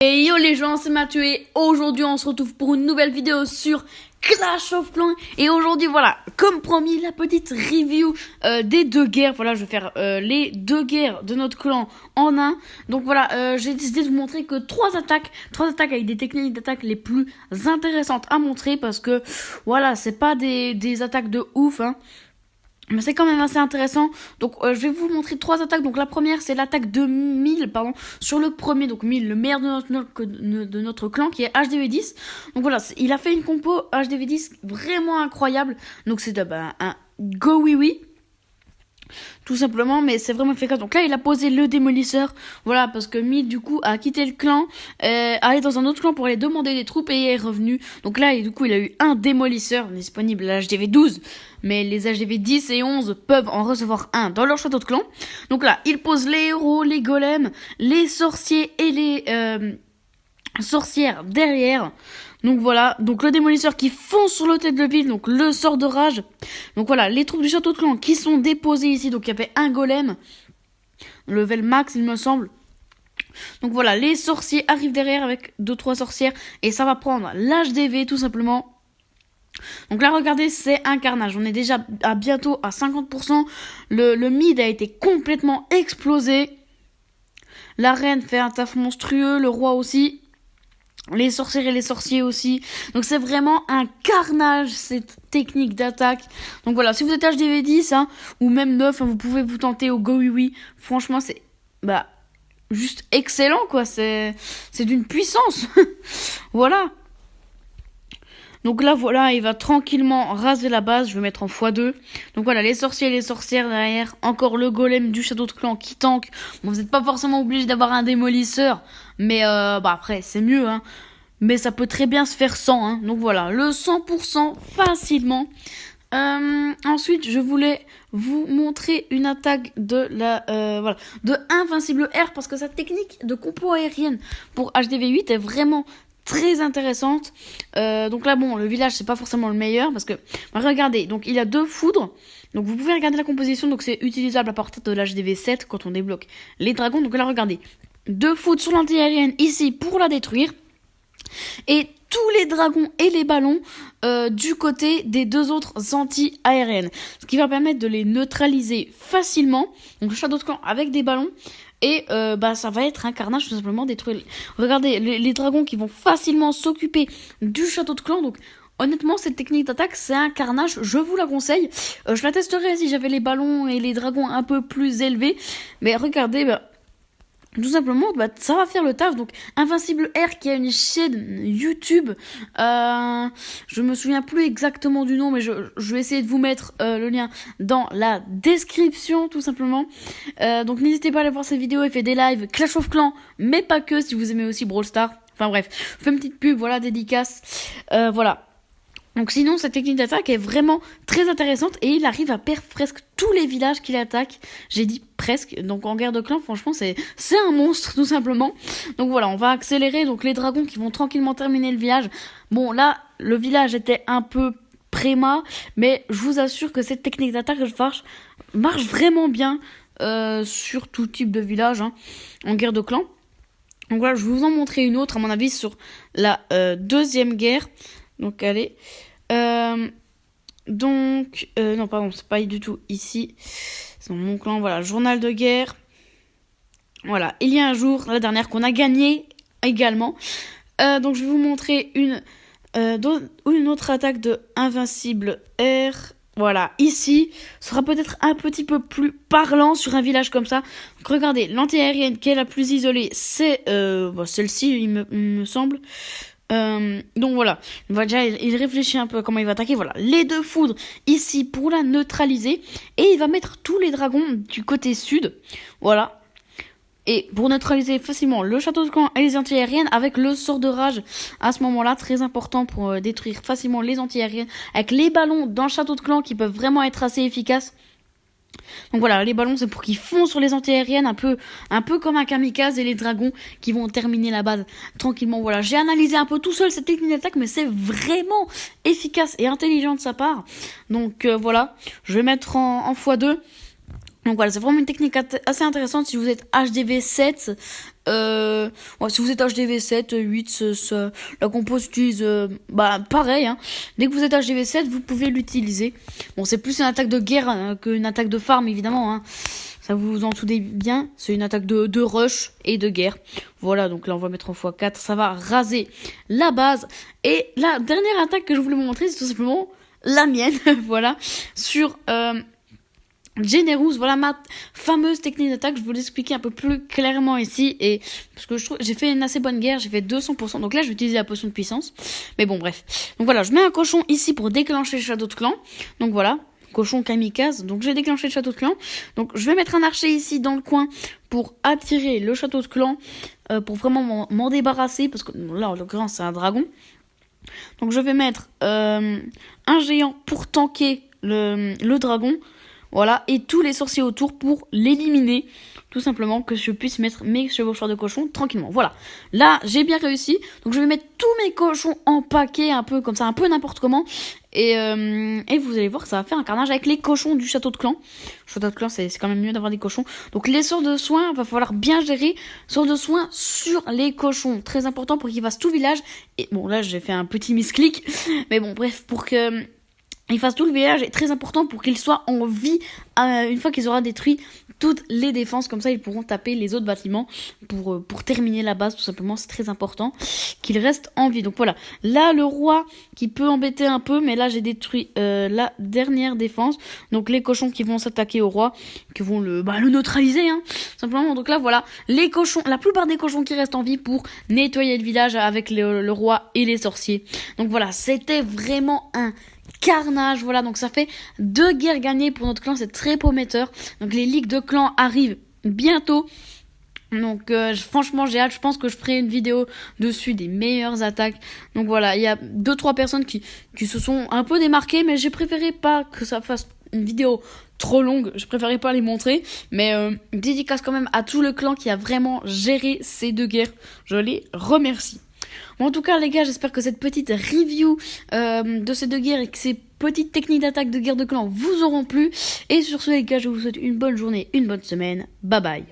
Et yo les gens, c'est Mathieu et aujourd'hui on se retrouve pour une nouvelle vidéo sur Clash of Clans. Et aujourd'hui voilà, comme promis, la petite review des deux guerres. Voilà, je vais faire les deux guerres de notre clan en un. Donc voilà, j'ai décidé de vous montrer que trois attaques avec des techniques d'attaque les plus intéressantes à montrer. Parce que voilà, c'est pas des attaques de ouf hein. Mais c'est quand même assez intéressant. Donc je vais vous montrer trois attaques. Donc la première c'est l'attaque de 1000 sur le premier. Donc 1000, le meilleur de notre clan qui est HDV10. Donc voilà, il a fait une compo HDV10 vraiment incroyable. Donc c'est un go oui oui. Tout simplement, mais c'est vraiment efficace. Donc là, il a posé le démolisseur. Voilà, parce que Mid, du coup, a quitté le clan, allé dans un autre clan pour aller demander des troupes et est revenu. Donc là, du coup, il a eu un démolisseur disponible à l'HDV 12. Mais les HDV 10 et 11 peuvent en recevoir un dans leur château de clan. Donc là, il pose les héros, les golems, les sorciers et les sorcières derrière. Donc voilà, donc le démolisseur qui fonce sur l'hôtel de ville, donc le sort de rage. Donc voilà, les troupes du château de clan qui sont déposées ici. Donc il y avait un golem, level max il me semble. Donc voilà, les sorciers arrivent derrière avec 2-3 sorcières. Et ça va prendre l'HDV tout simplement. Donc là regardez, c'est un carnage. On est déjà bientôt à 50%. Le mid a été complètement explosé. La reine fait un taf monstrueux, le roi aussi. Les sorcières et les sorciers aussi. Donc c'est vraiment un carnage cette technique d'attaque. Donc voilà, si vous êtes HDV 10 hein, ou même 9, hein, vous pouvez vous tenter au Go Oui Oui. Franchement c'est juste excellent quoi. C'est d'une puissance. Voilà. Donc là voilà, il va tranquillement raser la base. Je vais mettre en x2. Donc voilà, les sorciers et les sorcières derrière. Encore le golem du château de clan qui tank. Bon, vous n'êtes pas forcément obligé d'avoir un démolisseur. Mais après, c'est mieux. Hein. Mais ça peut très bien se faire sans. Hein. Donc voilà, le 100% facilement. Ensuite, je voulais vous montrer une attaque de de Invincible R. Parce que sa technique de compo aérienne pour HDV8 est vraiment très intéressante. Donc là bon, le village c'est pas forcément le meilleur parce que regardez, donc il y a 2 foudres. Donc vous pouvez regarder la composition, donc c'est utilisable à partir de l'HDV 7 quand on débloque les dragons. Donc là regardez, 2 foudres sur l'anti-aérienne ici pour la détruire. Et tous les dragons et les ballons du côté des 2 autres anti-aériennes. Ce qui va permettre de les neutraliser facilement. Donc le château de clan avec des ballons. Et ça va être un carnage tout simplement détruire. Regardez les dragons qui vont facilement s'occuper du château de clan. Donc honnêtement cette technique d'attaque c'est un carnage. Je vous la conseille. Je la testerai si j'avais les ballons et les dragons un peu plus élevés. Mais regardez tout simplement, ça va faire le taf. Donc, Invincible R qui a une chaîne YouTube. Je me souviens plus exactement du nom, mais je vais essayer de vous mettre le lien dans la description, tout simplement. Donc, n'hésitez pas à aller voir cette vidéo. Il fait des lives Clash of Clans, mais pas que, si vous aimez aussi Brawl Stars. Enfin bref, je fais une petite pub, voilà, dédicace. Voilà. Donc sinon, cette technique d'attaque est vraiment très intéressante et il arrive à perdre presque tous les villages qu'il attaque. J'ai dit presque, donc en guerre de clan, franchement, c'est un monstre tout simplement. Donc voilà, on va accélérer, donc les dragons qui vont tranquillement terminer le village. Bon là, le village était un peu préma, mais je vous assure que cette technique d'attaque marche vraiment bien sur tout type de village hein, en guerre de clan. Donc voilà, je vais vous en montrer une autre à mon avis sur la deuxième guerre. Donc allez, non pardon, c'est pas du tout ici, c'est dans mon clan, voilà, journal de guerre, voilà, il y a un jour, la dernière qu'on a gagné également, donc je vais vous montrer une autre attaque de Invincible R, voilà, ici, ce sera peut-être un petit peu plus parlant sur un village comme ça, donc regardez, l'anti-aérienne qui est la plus isolée, c'est celle-ci il me semble. Donc voilà, il réfléchit un peu à comment il va attaquer. Voilà, les 2 foudres ici pour la neutraliser. Et il va mettre tous les dragons du côté sud. Voilà. Et pour neutraliser facilement le château de clan et les anti-aériennes avec le sort de rage. À ce moment-là, très important pour détruire facilement les anti-aériennes. Avec les ballons dans le château de clan qui peuvent vraiment être assez efficaces. Donc voilà, les ballons c'est pour qu'ils foncent sur les anti-aériennes un peu comme un kamikaze et les dragons qui vont terminer la base tranquillement. Voilà, j'ai analysé un peu tout seul cette technique d'attaque mais c'est vraiment efficace et intelligent de sa part. Donc voilà, je vais mettre en x2. Donc voilà, c'est vraiment une technique assez intéressante si vous êtes HDV 7 Ouais, si vous êtes HDV 7, 8, la compo s'utilise pareil. Hein. Dès que vous êtes HDV 7, vous pouvez l'utiliser. Bon, c'est plus une attaque de guerre qu'une attaque de farm, évidemment. Hein. Ça vous en doutez bien, c'est une attaque de rush et de guerre. Voilà, donc là on va mettre en x4, ça va raser la base. Et la dernière attaque que je voulais vous montrer, c'est tout simplement la mienne, voilà, sur Generous, voilà ma fameuse technique d'attaque. Je vais vous l'expliquer un peu plus clairement ici, et parce que je trouve j'ai fait une assez bonne guerre, j'ai fait 200%, donc là je vais utiliser la potion de puissance. Mais bon bref, donc voilà, je mets un cochon ici pour déclencher le château de clan, donc voilà. Cochon kamikaze, donc j'ai déclenché le château de clan. Donc je vais mettre un archer ici dans le coin pour attirer le château de clan, pour vraiment m'en débarrasser, parce que là en l'occurrence c'est un dragon. Donc je vais mettre un géant pour tanker le dragon, voilà, et tous les sorciers autour pour l'éliminer, tout simplement, que je puisse mettre mes chevaucheurs de cochons tranquillement. Voilà, là j'ai bien réussi, donc je vais mettre tous mes cochons en paquet, un peu comme ça, un peu n'importe comment, et vous allez voir que ça va faire un carnage avec les cochons du château de clan. Château de clan, c'est quand même mieux d'avoir des cochons. Donc les sorts de soins, va falloir bien gérer. Sorts de soins sur les cochons, très important pour qu'ils fassent tout le village. Et bon, là j'ai fait un petit misclick, mais bon bref, pour que ils fassent tout le village, est très important pour qu'ils soient en vie une fois qu'ils auront détruit toutes les défenses. Comme ça ils pourront taper les autres bâtiments pour terminer la base, tout simplement. C'est très important qu'ils restent en vie. Donc voilà, là le roi qui peut embêter un peu, mais là j'ai détruit la dernière défense. Donc les cochons qui vont s'attaquer au roi, qui vont le neutraliser, hein, simplement. Donc là voilà, les cochons, la plupart des cochons qui restent en vie pour nettoyer le village avec le roi et les sorciers. Donc voilà, c'était vraiment un carnage. Voilà, donc ça fait 2 guerres gagnées pour notre clan, c'est très prometteur. Donc les ligues de clans arrivent bientôt. Donc franchement j'ai hâte, je pense que je ferai une vidéo dessus des meilleures attaques. Donc voilà, il y a 2-3 personnes qui se sont un peu démarquées, mais j'ai préféré pas que ça fasse une vidéo trop longue, je préférais pas les montrer. Mais dédicace quand même à tout le clan qui a vraiment géré ces 2 guerres, je les remercie. Bon, en tout cas les gars, j'espère que cette petite review de ces 2 guerres et que ces petites techniques d'attaque de guerre de clan vous auront plu. Et sur ce les gars, je vous souhaite une bonne journée, une bonne semaine, bye bye.